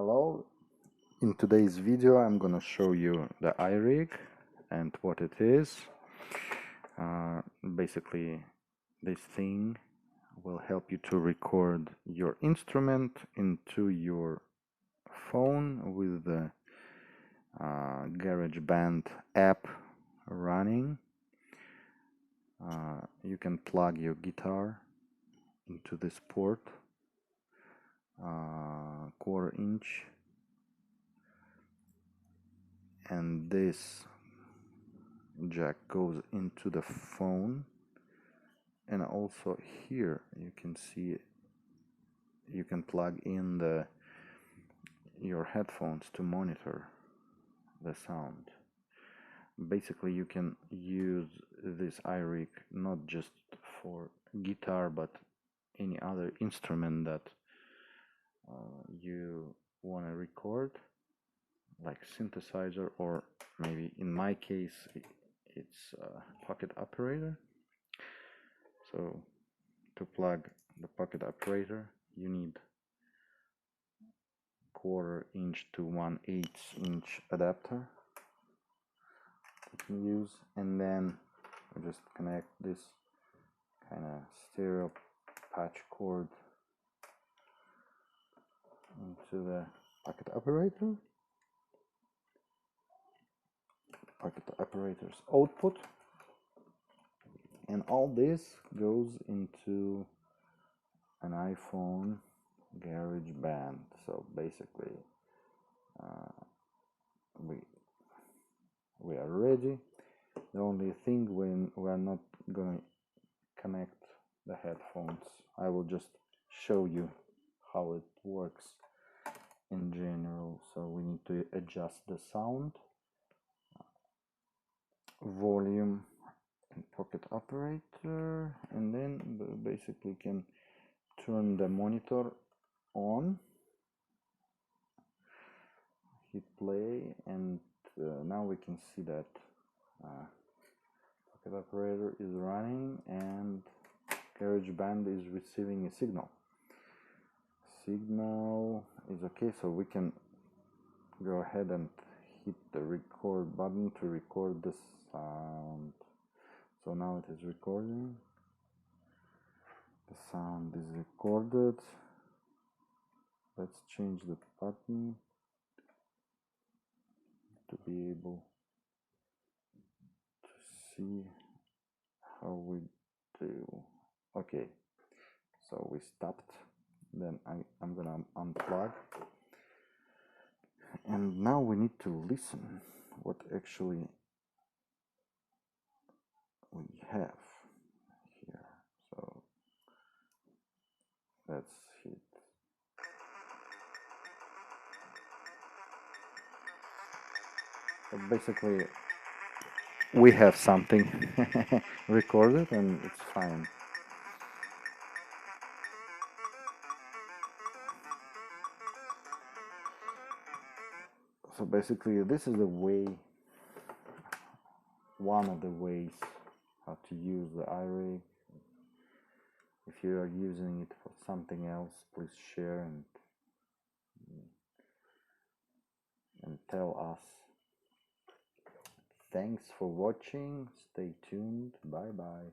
Hello, in today's video I'm gonna show you the iRig and what it is. Basically, this thing will help you to record your instrument into your phone with the GarageBand app running. You can plug your guitar into this port, 1/4 inch, and this jack goes into the phone, and also here you can see you can plug in your headphones to monitor the sound. Basically, you can use this iRig not just for guitar but any other instrument that you want to record, like synthesizer, or maybe in my case it's a pocket operator. So to plug the pocket operator you need 1/4 inch to 1/8 inch adapter you can use, and then we just connect this kind of stereo patch cord into the pocket operator's output, and all this goes into an iPhone GarageBand. So basically we are ready. The only thing, when we are not gonna connect the headphones, I will just show you how it works in general. So we need to adjust the sound, volume, and pocket operator, and then basically can turn the monitor on, hit play, and now we can see that pocket operator is running and GarageBand is receiving a signal. Signal is okay, so we can go ahead and hit the record button to record the sound. So now it is recording. The sound is recorded. Let's change the button to be able to see how we do. Okay, so we stopped. Then I'm gonna unplug, and now we need to listen what actually we have here. So let's hit. So basically we have something recorded and it's fine. So basically this is the way, one of the ways how to use the iRig. If you are using it for something else, please share and tell us. Thanks for watching. Stay tuned. Bye bye.